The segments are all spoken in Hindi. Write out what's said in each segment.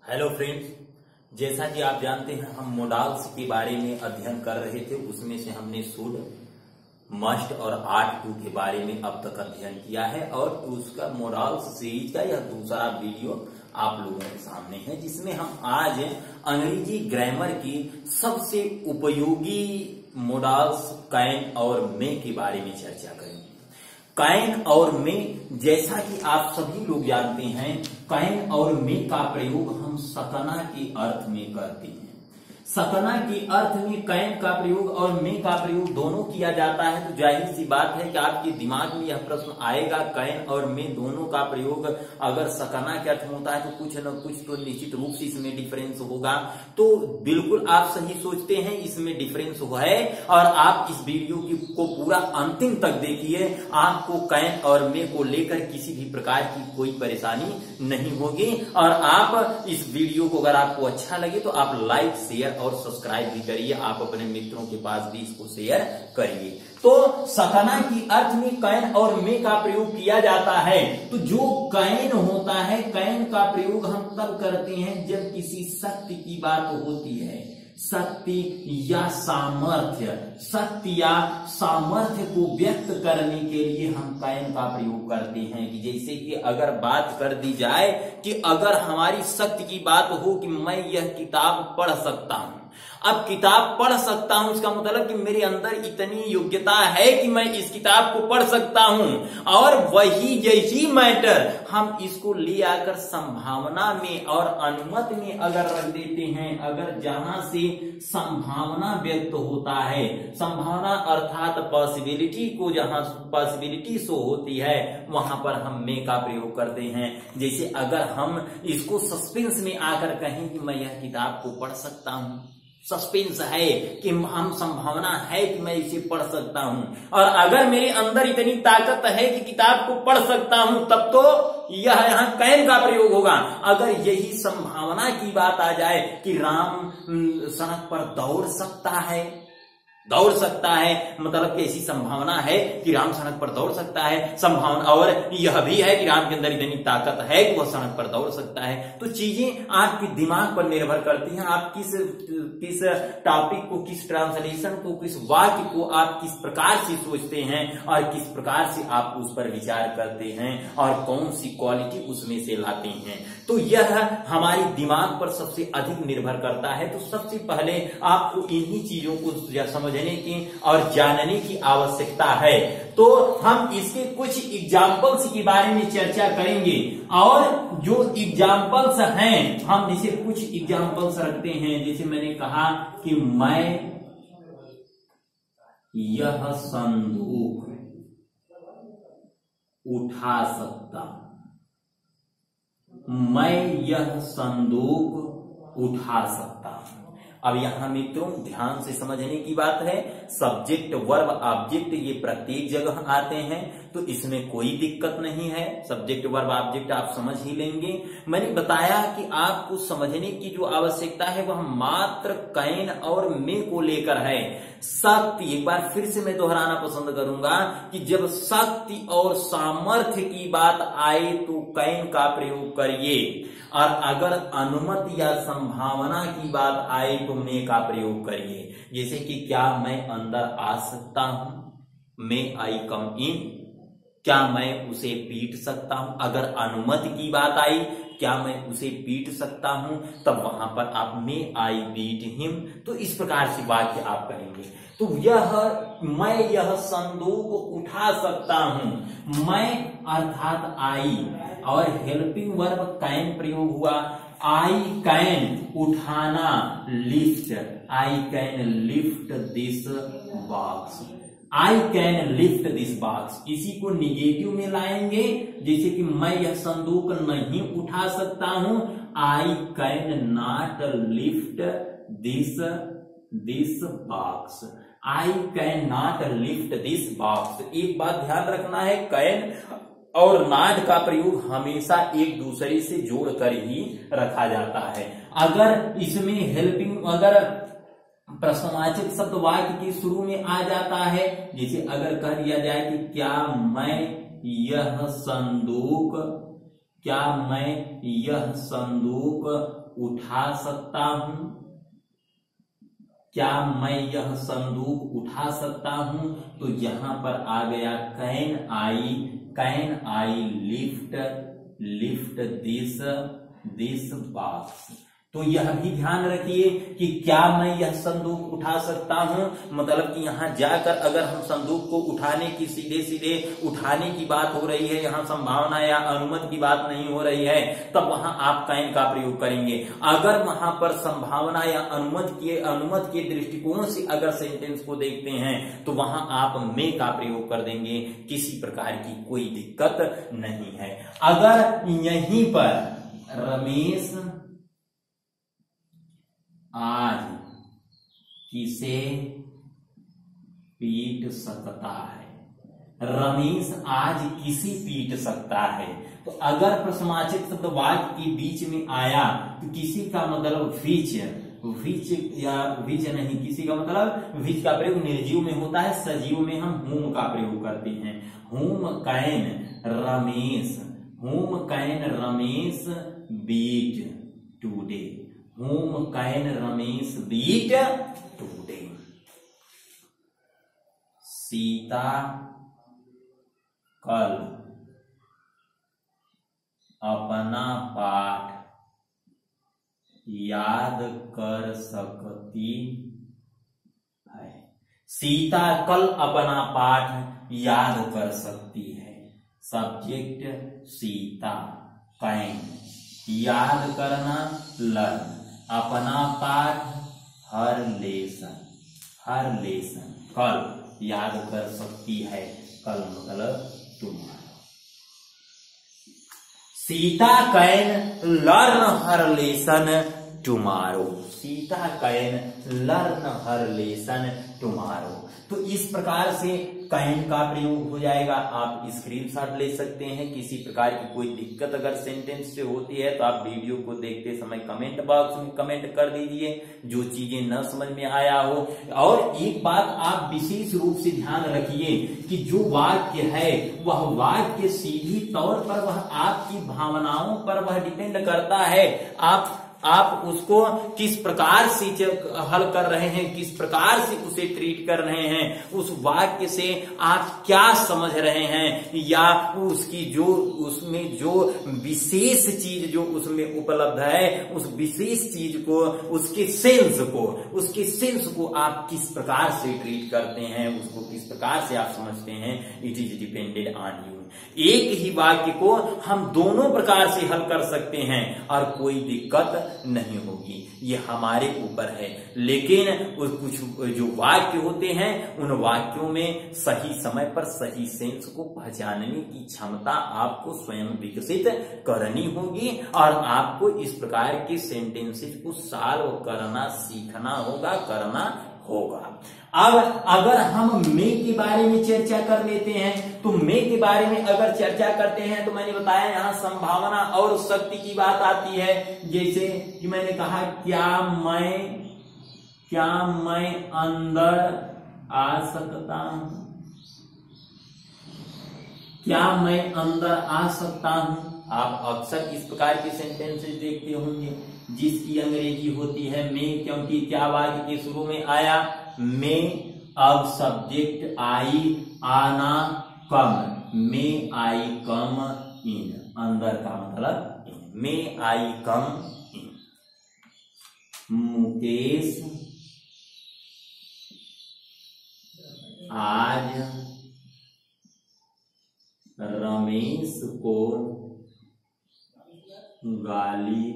हेलो फ्रेंड्स, जैसा कि आप जानते हैं हम मोडाल्स के बारे में अध्ययन कर रहे थे। उसमें से हमने शुड, मस्ट और आर्ट टू के बारे में अब तक अध्ययन किया है और उसका मोडाल्स सीरीज का यह दूसरा वीडियो आप लोगों के सामने है, जिसमें हम आज अंग्रेजी ग्रामर की सबसे उपयोगी मोडाल्स कैन और मे के बारे में चर्चा करेंगे। कैन और मे, जैसा कि आप सभी लोग जानते हैं, कैन और मे का प्रयोग हम सकना के अर्थ में करते हैं। सकना के अर्थ में कैन का प्रयोग और मे का प्रयोग दोनों किया जाता है। तो जाहिर सी बात है कि आपके दिमाग में यह प्रश्न आएगा, कैन और मे दोनों का प्रयोग अगर सकना के अर्थ में होता है तो कुछ न कुछ तो निश्चित रूप से इसमें डिफरेंस होगा। तो बिल्कुल आप सही सोचते हैं, इसमें डिफरेंस है और आप इस वीडियो को पूरा अंतिम तक देखिए। आपको कैन और मे को लेकर किसी भी प्रकार की कोई परेशानी नहीं होगी और आप इस वीडियो को अगर आपको अच्छा लगे तो आप लाइक, शेयर और सब्सक्राइब भी करिए। आप अपने मित्रों के पास भी इसको शेयर करिए। तो सकना की अर्थ में कैन और मे का प्रयोग किया जाता है। तो जो कैन होता है, कैन का प्रयोग हम तब करते हैं जब किसी शक्ति की बात होती है। शक्ति या सामर्थ्य, शक्ति या सामर्थ्य को व्यक्त करने के लिए हम कैन का प्रयोग करते हैं। कि जैसे कि अगर बात कर दी जाए कि अगर हमारी शक्ति की बात हो कि मैं यह किताब पढ़ सकता हूं। अब किताब पढ़ सकता हूं इसका मतलब कि मेरे अंदर इतनी योग्यता है कि मैं इस किताब को पढ़ सकता हूं। और वही जैसी मैटर हम इसको ले आकर संभावना में और अनुमति में अगर रख देते हैं, अगर जहां से संभावना व्यक्त होता है, संभावना अर्थात पॉसिबिलिटी को, जहां पॉसिबिलिटी शो होती है वहां पर हम मे का प्रयोग करते हैं। जैसे अगर हम इसको सस्पेंस में आकर कहें कि मैं यह किताब को पढ़ सकता हूं, सस्पेंस है कि हम संभावना है कि मैं इसे पढ़ सकता हूं और अगर मेरे अंदर इतनी ताकत है कि किताब को पढ़ सकता हूं, तब तो यह यहां कैन का प्रयोग होगा। अगर यही संभावना की बात आ जाए कि राम सड़क पर दौड़ सकता है, मतलब कि ऐसी संभावना है कि राम सड़क पर दौड़ सकता है, संभावना, और यह भी है कि राम के अंदर इतनी ताकत है कि वह सड़क पर दौड़ सकता है। तो चीजें आपके दिमाग पर निर्भर करती हैं। आप किस टॉपिक को, किस ट्रांसलेशन को, किस वाक्य को आप किस प्रकार से सोचते हैं और किस प्रकार से आप उस पर विचार करते हैं और कौन सी क्वालिटी उसमें से लाते हैं। तो यह हमारे दिमाग पर सबसे अधिक निर्भर करता है। तो सबसे पहले आपको इन्हीं चीजों को समझने की और जानने की आवश्यकता है। तो हम इसके कुछ एग्जाम्पल्स के बारे में चर्चा करेंगे और जो एग्जाम्पल्स हैं, हम जैसे कुछ एग्जाम्पल्स रखते हैं। जैसे मैंने कहा कि मैं यह संदूक उठा सकता हूं, मैं यह संदूक उठा सकता हूं। अब यहां मित्रों ध्यान से समझने की बात है, सब्जेक्ट, वर्ब, ऑब्जेक्ट ये प्रत्येक जगह आते हैं तो इसमें कोई दिक्कत नहीं है। सब्जेक्ट, वर्ब, ऑब्जेक्ट आप समझ ही लेंगे। मैंने बताया कि आपको समझने की जो आवश्यकता है वह मात्र कैन और मे को लेकर है। शक्ति, एक बार फिर से मैं दोहराना पसंद करूंगा कि जब शक्ति और सामर्थ्य की बात आए तो कैन का प्रयोग करिए और अगर अनुमति या संभावना की बात आए तो मे का प्रयोग करिए। जैसे कि क्या मैं अंदर आ सकता हूं, मे आई कम इन, क्या मैं उसे पीट सकता हूं। अगर अनुमति की बात आई, क्या मैं उसे पीट सकता हूं, तब वहां पर आप मे आई बीट हिम, तो इस प्रकार से वाक्य आप करेंगे। तो मैं यह संदूक उठा सकता हूं, मैं अर्थात आई और हेल्पिंग वर्ब कैन प्रयोग हुआ। आई कैन उठाना, lift, I can lift this box, I can lift this box. इसी को निगेटिव में लाएंगे, जैसे कि मैं यह संदूक नहीं उठा सकता हूं, I can not lift this box, I can not lift this box. एक बात ध्यान रखना है, कैन और नॉट का प्रयोग हमेशा एक दूसरे से जोड़कर ही रखा जाता है। अगर इसमें हेल्पिंग, अगर प्रश्नवाचक शब्द वाक्य के शुरू में आ जाता है, जैसे अगर कह दिया जाए कि क्या मैं यह संदूक क्या मैं यह संदूक उठा सकता हूं? क्या मैं यह संदूक उठा सकता हूं? तो यहां पर आ गया can I lift this box. तो यह भी ध्यान रखिए कि क्या मैं यह संदूक उठा सकता हूं, मतलब कि यहां जाकर अगर हम संदूक को उठाने की सीधे उठाने की बात हो रही है, यहां संभावना या अनुमति की बात नहीं हो रही है, तब वहां आप कैन का प्रयोग करेंगे। अगर वहां पर संभावना या अनुमति के दृष्टिकोण से अगर सेंटेंस को देखते हैं तो वहां आप मे का प्रयोग कर देंगे, किसी प्रकार की कोई दिक्कत नहीं है। अगर यहीं पर रमेश आज किसे पीट सकता है, रमेश आज किसे पीट सकता है। तो अगर प्रश्नवाचक शब्द वाक्य के बीच में आया तो किसी का मतलब विच नहीं, किसी का मतलब विच का प्रयोग निर्जीव में होता है, सजीव में हम हुम का प्रयोग करते हैं। Whom can Ramesh beat today, whom can Ramesh beat today. Sita कल अपना पाठ याद कर सकती है। सीता कल अपना पाठ याद कर सकती है। सब्जेक्ट सीता, कैन याद करना, लर्न, अपना पाठ हर लेसन, कल याद कर सकती है, कल मतलब tomorrow. Sita can learn her lesson tomorrow, Sita can learn her lesson tomorrow. तो इस प्रकार से कैन का प्रयोग हो जाएगा। आप स्क्रीनशॉट ले सकते हैं। किसी प्रकार की कोई दिक्कत अगर सेंटेंस से होती है तो आप वीडियो को देखते समय कमेंट बॉक्स में कमेंट कर दीजिए, जो चीजें न समझ में आया हो। और एक बात आप विशेष रूप से ध्यान रखिए कि जो वाक्य है वह वाक्य सीधी तौर पर वह आपकी भावनाओं पर वह डिपेंड करता है। आप उसको किस प्रकार से हल कर रहे हैं, किस प्रकार से उसे ट्रीट कर रहे हैं, उस वाक्य से आप क्या समझ रहे हैं, या उसकी जो उसमें जो विशेष चीज जो उसमें उपलब्ध है, उस विशेष चीज को, उसके सेंस को आप किस प्रकार से ट्रीट करते हैं, उसको किस प्रकार से आप समझते हैं, it is depended on you. एक ही वाक्य को हम दोनों प्रकार से हल कर सकते हैं और कोई दिक्कत नहीं होगी, ये हमारे ऊपर है। लेकिन कुछ जो वाक्य होते हैं उन वाक्यों में सही समय पर सही सेंस को पहचानने की क्षमता आपको स्वयं विकसित करनी होगी और आपको इस प्रकार के सेंटेंसेस को सॉल्व करना सीखना होगा, करना होगा। अब अगर हम में के बारे में चर्चा कर लेते हैं तो में के बारे में अगर चर्चा करते हैं तो मैंने बताया यहां संभावना और शक्ति की बात आती है। जैसे कि मैंने कहा क्या मैं अंदर आ सकता हूं, क्या मैं अंदर आ सकता हूं। आप अक्सर इस प्रकार के सेंटेंसेस देखते होंगे जिसकी अंग्रेजी होती है में, क्योंकि क्या वाक्य के शुरू में आया में, अब सब्जेक्ट आई, आना, कम, में आई कम इन, अंदर का मतलब इन, में आई कम इन। मुकेश आज रमेश को गाली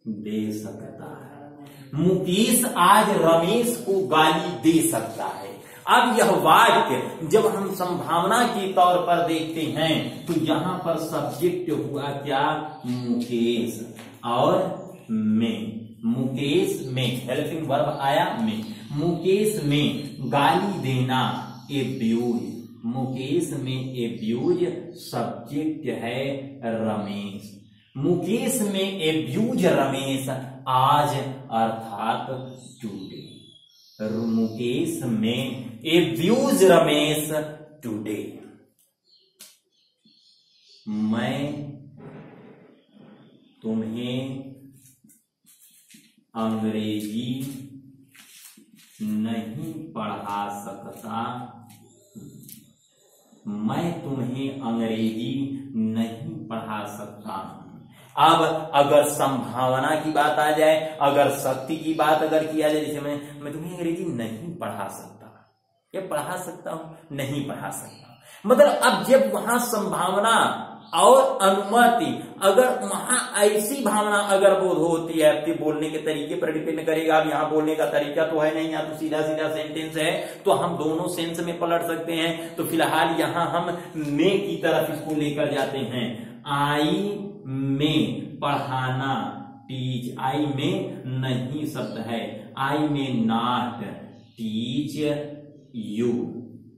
दे सकता है। मुकेश आज रमेश को गाली दे सकता है। अब यह वाक्य जब हम संभावना के तौर पर देखते हैं तो यहां पर सब्जेक्ट हुआ क्या, मुकेश, और में, मुकेश में हेल्पिंग वर्ब आया में, मुकेश में गाली देना एब्यूज, मुकेश में एब्यूज सब्जेक्ट है रमेश, मुकेश में एब्यूज रमेश आज अर्थात टुडे, मुकेश में एब्यूज रमेश टुडे। मैं तुम्हें अंग्रेजी नहीं पढ़ा सकता, मैं तुम्हें अंग्रेजी नहीं पढ़ा सकता। अब अगर संभावना की बात आ जाए, अगर शक्ति की बात अगर किया जाए, जैसे मैं तुम्हें अंग्रेजी नहीं पढ़ा सकता, या पढ़ा सकता हूं, नहीं पढ़ा सकता, मतलब अब जब वहां संभावना और अनुमति, अगर वहां ऐसी भावना अगर बोध होती है, आपके बोलने के तरीके पर डिपेंड करेगा। अब यहाँ बोलने का तरीका तो है नहीं, यहाँ तो सीधा सीधा सेंटेंस है, तो हम दोनों सेंस में पलट सकते हैं। तो फिलहाल यहाँ हम मे की तरफ इसको लेकर जाते हैं। आई में पढ़ाना, टीच, आई में नहीं शब्द है, आई में नॉट टीच यू,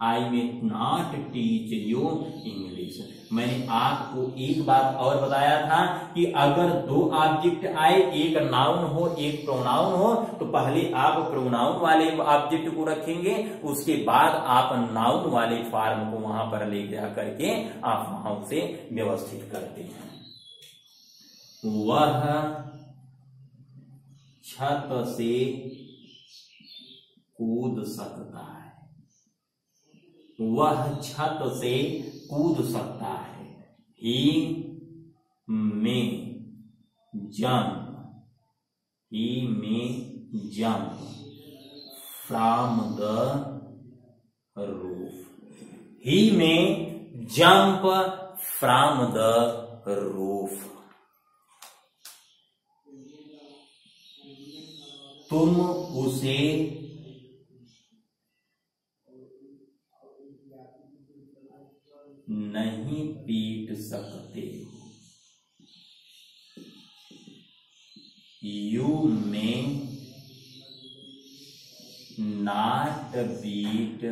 आई में नॉट टीच यू इंग्लिश। मैंने आपको एक बात और बताया था कि अगर दो ऑब्जेक्ट आए, एक नाउन हो एक प्रोनाउन हो, तो पहले आप प्रोनाउन वाले ऑब्जेक्ट को रखेंगे, उसके बाद आप नाउन वाले फॉर्म को वहां पर ले जा करके आप वहां से व्यवस्थित करते हैं। वह छत से कूद सकता है, वह छत से कूद सकता है। ही में जंप, ही में जंप फ्रॉम द रूफ, ही में जंप फ्रॉम द रूफ। तुम उसे नहीं पीट सकते हो। यू में नॉट बीट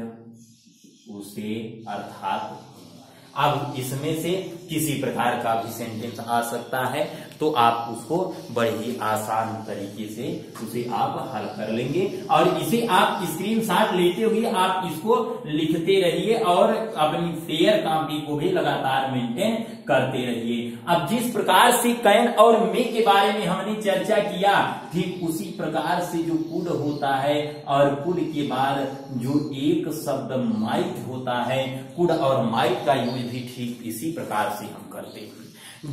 उसे, अर्थात अब इसमें से किसी प्रकार का भी सेंटेंस आ सकता है, तो आप उसको बड़े ही आसान तरीके से उसे आप हल कर लेंगे। और इसे आप स्क्रीनशॉट लेते हुए आप इसको लिखते रहिए और अपनी फेयर कॉपी को भी लगातार मेंटेन करते रहिए। अब जिस प्रकार से कैन और मे के बारे में हमने चर्चा किया, ठीक उसी प्रकार से जो कुड होता है और कुड के बाद जो एक शब्द माइट होता है, कुड और माइट का यूज भी ठीक इसी प्रकार से हम करते हैं।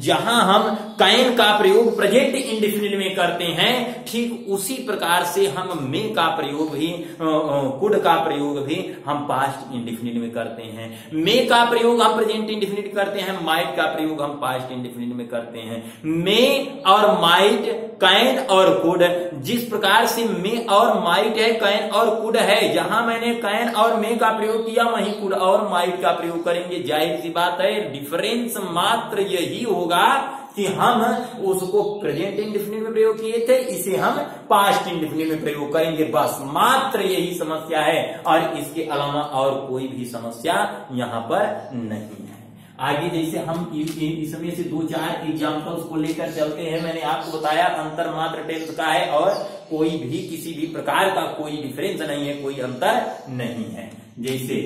जहां हम कैन का प्रयोग प्रेजेंट इंडेफिनिट में करते हैं, ठीक उसी प्रकार से हम मे का प्रयोग भी, कुड का प्रयोग भी हम पास्ट इंडेफिनिट में करते हैं। मे का प्रयोग हम प्रेजेंट इंडेफिनिट करते हैं, माइट का प्रयोग हम पास्ट इंडेफिनिट में करते हैं। मे और माइट, कैन और कुड, जिस प्रकार से मे और माइट है, कैन और कुड है, जहां मैंने कैन और मे का प्रयोग किया वहीं कुड और माइट का प्रयोग करेंगे। जाहिर सी बात है, डिफरेंस मात्र यही होगा कि हम उसको प्रेजेंट इंडेफिनिट में प्रयोग किए थे, इसे हम पास्ट इंडेफिनिट में प्रयोग करेंगे, बस मात्र यही समस्या है, और इसके अलावा और कोई भी समस्या यहाँ पर नहीं है। आगे जैसे हम इसमें से 2-4 एग्जाम्पल्स को लेकर चलते हैं। मैंने आपको बताया अंतर मात्र टेंस का है और कोई भी किसी भी प्रकार का कोई डिफरेंस नहीं है, कोई अंतर नहीं है। जैसे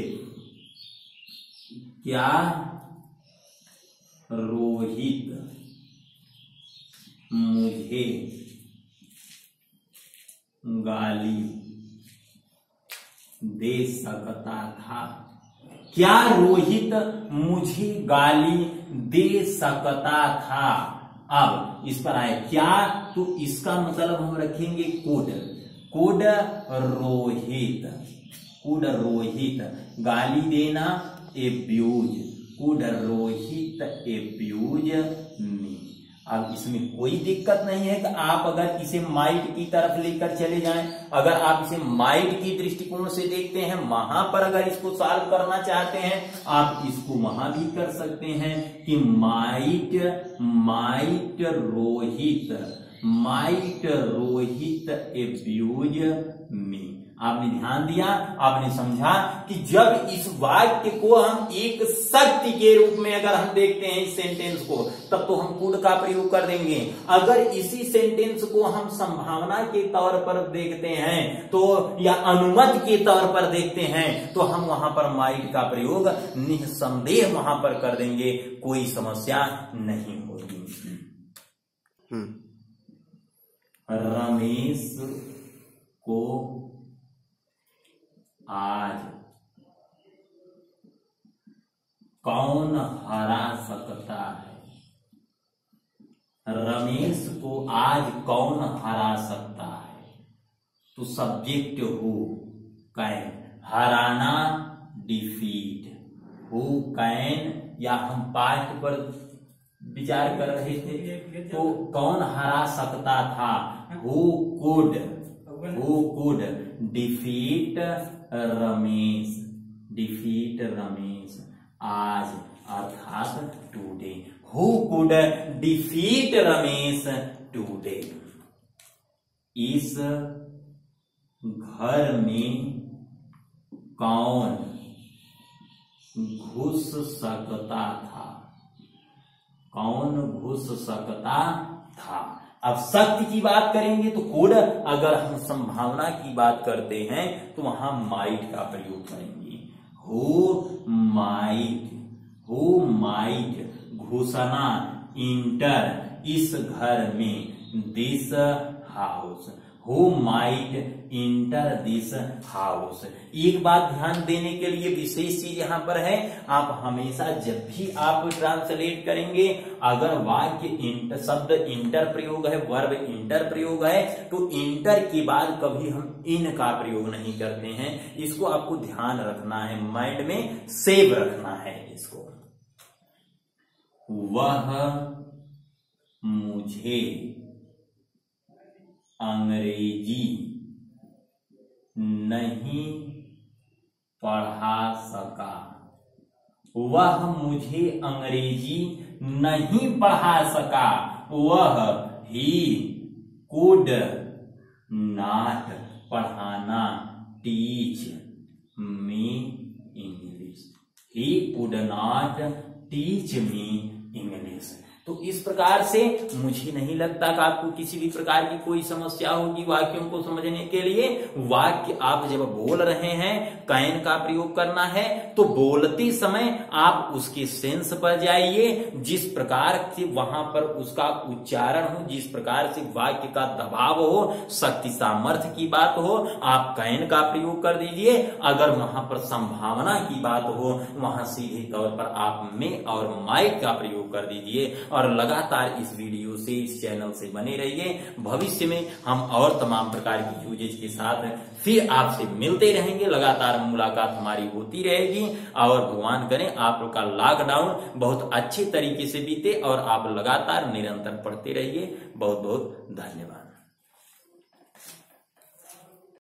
क्या रोहित मुझे गाली दे सकता था, क्या रोहित मुझे गाली दे सकता था। अब इस पर आए क्या, तो इसका मतलब हम रखेंगे could, could Rohit, could Rohit गाली देना, एब्यूज, कुड रोहित एब्यूज मी। अब इसमें कोई दिक्कत नहीं है कि आप अगर इसे माइट की तरफ लेकर चले जाएं, अगर आप इसे माइट की दृष्टिकोण से देखते हैं, वहां पर अगर इसको सॉल्व करना चाहते हैं, आप इसको वहां भी कर सकते हैं कि might, might Rohit, might Rohit abuse me. आपने ध्यान दिया, आपने समझा कि जब इस वाक्य को हम एक सत्य के रूप में अगर हम देखते हैं इस सेंटेंस को, तब तो हम कुड का प्रयोग कर देंगे। अगर इसी सेंटेंस को हम संभावना के तौर पर देखते हैं तो या अनुमत के तौर पर देखते हैं तो हम वहां पर माइट का प्रयोग निसंदेह वहां पर कर देंगे, कोई समस्या नहीं होगी। रमेश को आज कौन हरा सकता है? रमेश को आज कौन हरा सकता है? तो subject who can, Hariana defeat, who can, या हम पास्ट पर विचार कर रहे थे तो कौन हरा सकता था? Who could defeat Ramesh, defeat Ramesh आज, अर्थात today. Who could defeat Ramesh today. इस घर में कौन घुस सकता था? कौन घुस सकता था? अब सत्य की बात करेंगे तो कुड, अगर हम संभावना की बात करते हैं तो वहां माइट का प्रयोग करेंगे। हु माइट घुसना, इंटर इस घर में, this house, who might inter this house. एक बात ध्यान देने के लिए विशेष चीज यहां पर है, आप हमेशा जब भी आप ट्रांसलेट करेंगे, अगर वाक्य शब्द इंटर प्रयोग है, वर्ब इंटर प्रयोग है, तो इंटर के बाद कभी हम इन का प्रयोग नहीं करते हैं। इसको आपको ध्यान रखना है, माइंड में सेव रखना है इसको। वह मुझे अंग्रेजी नहीं पढ़ा सका। वह मुझे अंग्रेजी नहीं पढ़ा सका। वह ही कुड नॉट पढ़ाना, teach me English. He could not teach me English. तो इस प्रकार से मुझे नहीं लगता कि आपको किसी भी प्रकार की कोई समस्या होगी वाक्यों को समझने के लिए। वाक्य आप जब बोल रहे हैं, कैन का प्रयोग करना है तो बोलते समय आप उसके सेंस पर जाइए, जिस प्रकार से वहां पर उसका उच्चारण हो, जिस प्रकार से वाक्य का दबाव हो, शक्ति सामर्थ्य की बात हो, आप कैन का प्रयोग कर दीजिए। अगर वहां पर संभावना की बात हो, वहां सीधे तौर पर आप में और माइट का प्रयोग कर दीजिए। और लगातार इस वीडियो से, इस चैनल से बने रहिए। भविष्य में हम और तमाम प्रकार की यूजेज के साथ फिर आपसे मिलते रहेंगे। लगातार मुलाकात हमारी होती रहेगी और भगवान करें आप लोग का लॉकडाउन बहुत अच्छे तरीके से बीते और आप लगातार निरंतर पढ़ते रहिए। बहुत बहुत धन्यवाद।